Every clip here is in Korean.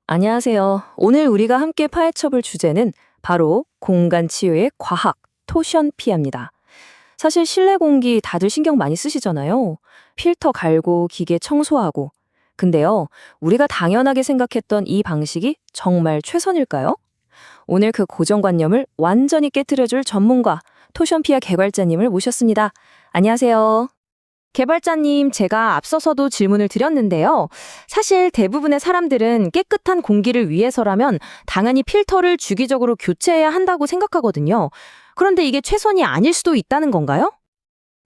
안녕하세요. 오늘 우리가 함께 파헤쳐볼 주제는 바로 공간 치유의 과학, 토션피아입니다. 사실 실내 공기 다들 신경 많이 쓰시잖아요. 필터 갈고 기계 청소하고. 근데요, 우리가 당연하게 생각했던 이 방식이 정말 최선일까요? 오늘 그 고정관념을 완전히 깨트려줄 전문가, 토션피아 개발자님을 모셨습니다. 안녕하세요. 개발자님, 제가 앞서서도 질문을 드렸는데요. 사실 대부분의 사람들은 깨끗한 공기를 위해서라면 당연히 필터를 주기적으로 교체해야 한다고 생각하거든요. 그런데 이게 최선이 아닐 수도 있다는 건가요?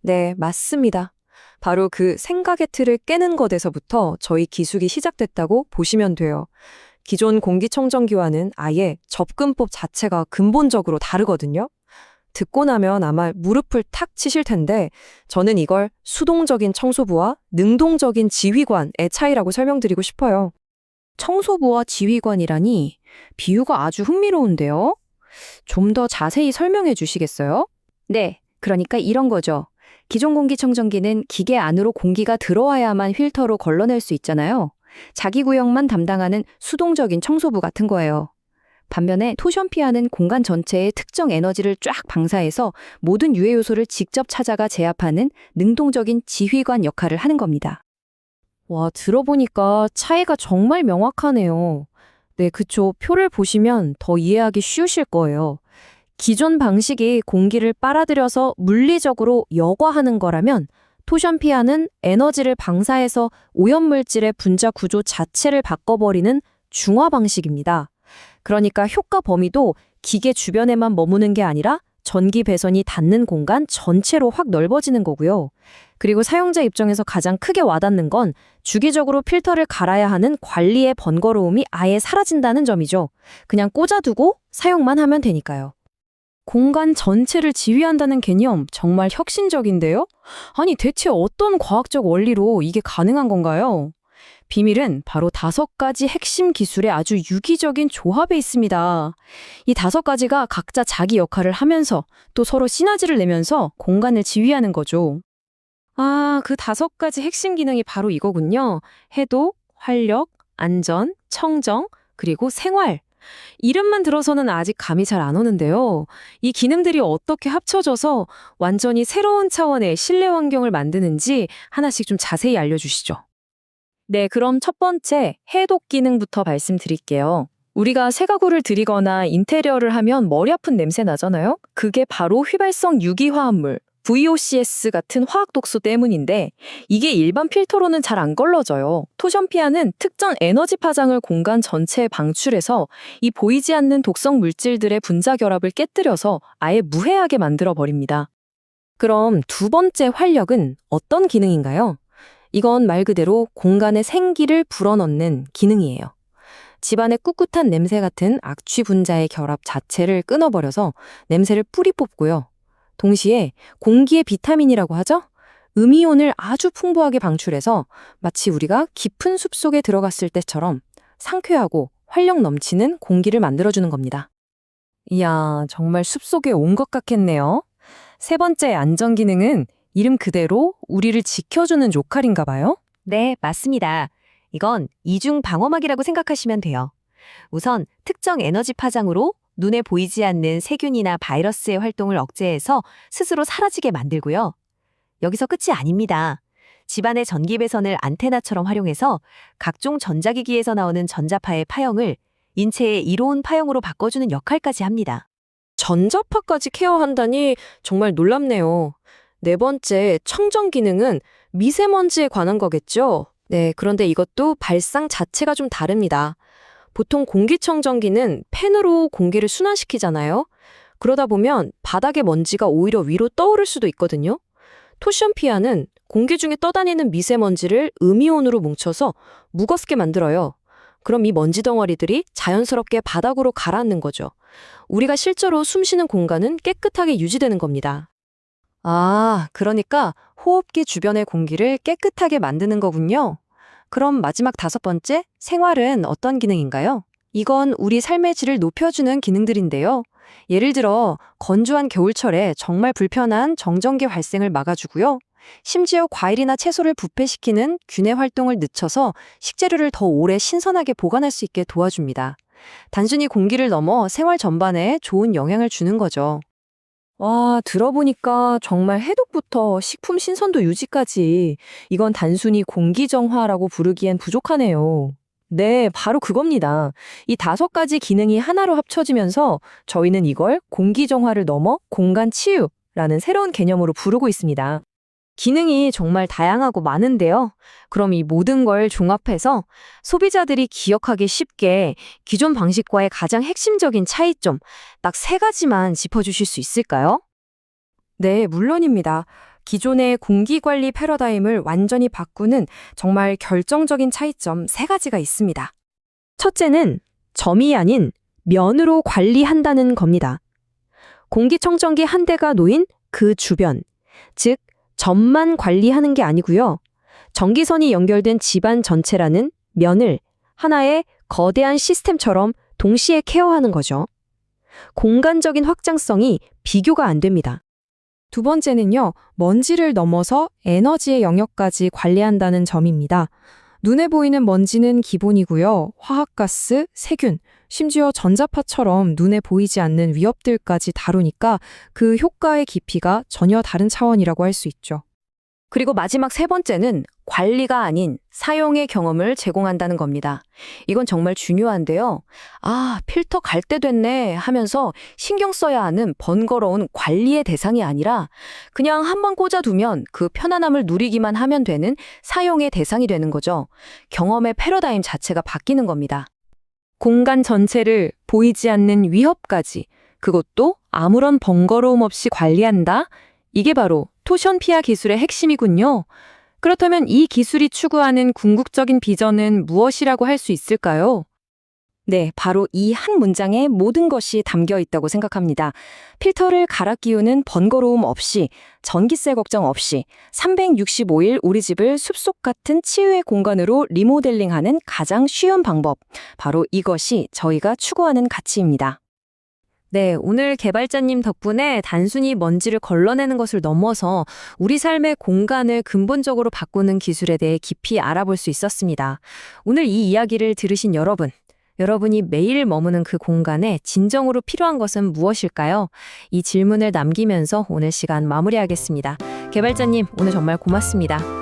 네, 맞습니다. 바로 그 생각의 틀을 깨는 것에서부터 저희 기술이 시작됐다고 보시면 돼요. 기존 공기청정기와는 아예 접근법 자체가 근본적으로 다르거든요. 듣고 나면 아마 무릎을 탁 치실 텐데 저는 이걸 수동적인 청소부와 능동적인 지휘관의 차이라고 설명드리고 싶어요. 청소부와 지휘관이라니 비유가 아주 흥미로운데요. 좀 더 자세히 설명해 주시겠어요? 네, 그러니까 이런 거죠. 기존 공기청정기는 기계 안으로 공기가 들어와야만 필터로 걸러낼 수 있잖아요. 자기 구역만 담당하는 수동적인 청소부 같은 거예요. 반면에 토션피아는 공간 전체에 특정 에너지를 쫙 방사해서 모든 유해 요소를 직접 찾아가 제압하는 능동적인 지휘관 역할을 하는 겁니다. 와, 들어보니까 차이가 정말 명확하네요. 네, 그쵸. 표를 보시면 더 이해하기 쉬우실 거예요. 기존 방식이 공기를 빨아들여서 물리적으로 여과하는 거라면 토션피아는 에너지를 방사해서 오염물질의 분자 구조 자체를 바꿔버리는 중화 방식입니다. 그러니까 효과 범위도 기계 주변에만 머무는 게 아니라 전기 배선이 닿는 공간 전체로 확 넓어지는 거고요. 그리고 사용자 입장에서 가장 크게 와닿는 건 주기적으로 필터를 갈아야 하는 관리의 번거로움이 아예 사라진다는 점이죠. 그냥 꽂아두고 사용만 하면 되니까요. 공간 전체를 지휘한다는 개념 정말 혁신적인데요? 아니, 대체 어떤 과학적 원리로 이게 가능한 건가요? 비밀은 바로 5가지 핵심 기술의 아주 유기적인 조합에 있습니다. 이 5가지가 각자 자기 역할을 하면서 또 서로 시너지를 내면서 공간을 지휘하는 거죠. 아, 그 5가지 핵심 기능이 바로 이거군요. 해독, 활력, 안전, 청정, 그리고 생활. 이름만 들어서는 아직 감이 잘 안 오는데요. 이 기능들이 어떻게 합쳐져서 완전히 새로운 차원의 실내 환경을 만드는지 하나씩 좀 자세히 알려주시죠. 네, 그럼 첫 번째 해독 기능부터 말씀드릴게요. 우리가 세가구를 들이거나 인테리어를 하면 머리 아픈 냄새 나잖아요? 그게 바로 휘발성 유기화합물, VOCs 같은 화학 독소 때문인데 이게 일반 필터로는 잘 안 걸러져요. 토션피아는 특정 에너지 파장을 공간 전체에 방출해서 이 보이지 않는 독성 물질들의 분자 결합을 깨뜨려서 아예 무해하게 만들어 버립니다. 그럼 두 번째 활력은 어떤 기능인가요? 이건 말 그대로 공간에 생기를 불어넣는 기능이에요. 집안의 꿋꿋한 냄새 같은 악취 분자의 결합 자체를 끊어버려서 냄새를 뿌리 뽑고요. 동시에 공기의 비타민이라고 하죠? 음이온을 아주 풍부하게 방출해서 마치 우리가 깊은 숲속에 들어갔을 때처럼 상쾌하고 활력 넘치는 공기를 만들어주는 겁니다. 이야, 정말 숲속에 온 것 같겠네요. 세 번째 안전 기능은 이름 그대로 우리를 지켜주는 역할인가 봐요? 네, 맞습니다. 이건 이중 방어막이라고 생각하시면 돼요. 우선 특정 에너지 파장으로 눈에 보이지 않는 세균이나 바이러스의 활동을 억제해서 스스로 사라지게 만들고요. 여기서 끝이 아닙니다. 집안의 전기 배선을 안테나처럼 활용해서 각종 전자기기에서 나오는 전자파의 파형을 인체의 이로운 파형으로 바꿔주는 역할까지 합니다. 전자파까지 케어한다니 정말 놀랍네요. 네 번째 청정 기능은 미세먼지에 관한 거겠죠? 네, 그런데 이것도 발상 자체가 좀 다릅니다. 보통 공기청정기는 팬으로 공기를 순환시키잖아요. 그러다 보면 바닥의 먼지가 오히려 위로 떠오를 수도 있거든요. 토션피아는 공기 중에 떠다니는 미세먼지를 음이온으로 뭉쳐서 무겁게 만들어요. 그럼 이 먼지 덩어리들이 자연스럽게 바닥으로 가라앉는 거죠. 우리가 실제로 숨쉬는 공간은 깨끗하게 유지되는 겁니다. 아, 그러니까 호흡기 주변의 공기를 깨끗하게 만드는 거군요. 그럼 마지막 5번째, 생활은 어떤 기능인가요? 이건 우리 삶의 질을 높여주는 기능들인데요. 예를 들어 건조한 겨울철에 정말 불편한 정전기 발생을 막아주고요. 심지어 과일이나 채소를 부패시키는 균의 활동을 늦춰서 식재료를 더 오래 신선하게 보관할 수 있게 도와줍니다. 단순히 공기를 넘어 생활 전반에 좋은 영향을 주는 거죠. 와, 들어보니까 정말 해독부터 식품 신선도 유지까지 이건 단순히 공기정화라고 부르기엔 부족하네요. 네, 바로 그겁니다. 이 5가지 기능이 하나로 합쳐지면서 저희는 이걸 공기정화를 넘어 공간치유라는 새로운 개념으로 부르고 있습니다. 기능이 정말 다양하고 많은데요. 그럼 이 모든 걸 종합해서 소비자들이 기억하기 쉽게 기존 방식과의 가장 핵심적인 차이점, 딱 3가지만 짚어주실 수 있을까요? 네, 물론입니다. 기존의 공기관리 패러다임을 완전히 바꾸는 정말 결정적인 차이점 3가지가 있습니다. 첫째는 점이 아닌 면으로 관리한다는 겁니다. 공기청정기 한 대가 놓인 그 주변, 즉 점만 관리하는 게 아니고요. 전기선이 연결된 집안 전체라는 면을 하나의 거대한 시스템처럼 동시에 케어하는 거죠. 공간적인 확장성이 비교가 안 됩니다. 두 번째는요, 먼지를 넘어서 에너지의 영역까지 관리한다는 점입니다. 눈에 보이는 먼지는 기본이고요. 화학가스, 세균, 심지어 전자파처럼 눈에 보이지 않는 위협들까지 다루니까 그 효과의 깊이가 전혀 다른 차원이라고 할 수 있죠. 그리고 마지막 3번째는 관리가 아닌 사용의 경험을 제공한다는 겁니다. 이건 정말 중요한데요. 아, 필터 갈 때 됐네 하면서 신경 써야 하는 번거로운 관리의 대상이 아니라 그냥 한번 꽂아두면 그 편안함을 누리기만 하면 되는 사용의 대상이 되는 거죠. 경험의 패러다임 자체가 바뀌는 겁니다. 공간 전체를 보이지 않는 위협까지, 그것도 아무런 번거로움 없이 관리한다? 이게 바로 토션피아 기술의 핵심이군요. 그렇다면 이 기술이 추구하는 궁극적인 비전은 무엇이라고 할 수 있을까요? 네, 바로 이 한 문장에 모든 것이 담겨 있다고 생각합니다. 필터를 갈아 끼우는 번거로움 없이, 전기세 걱정 없이 365일 우리 집을 숲속 같은 치유의 공간으로 리모델링하는 가장 쉬운 방법. 바로 이것이 저희가 추구하는 가치입니다. 네, 오늘 개발자님 덕분에 단순히 먼지를 걸러내는 것을 넘어서 우리 삶의 공간을 근본적으로 바꾸는 기술에 대해 깊이 알아볼 수 있었습니다. 오늘 이 이야기를 들으신 여러분이 매일 머무는 그 공간에 진정으로 필요한 것은 무엇일까요? 이 질문을 남기면서 오늘 시간 마무리하겠습니다. 개발자님, 오늘 정말 고맙습니다.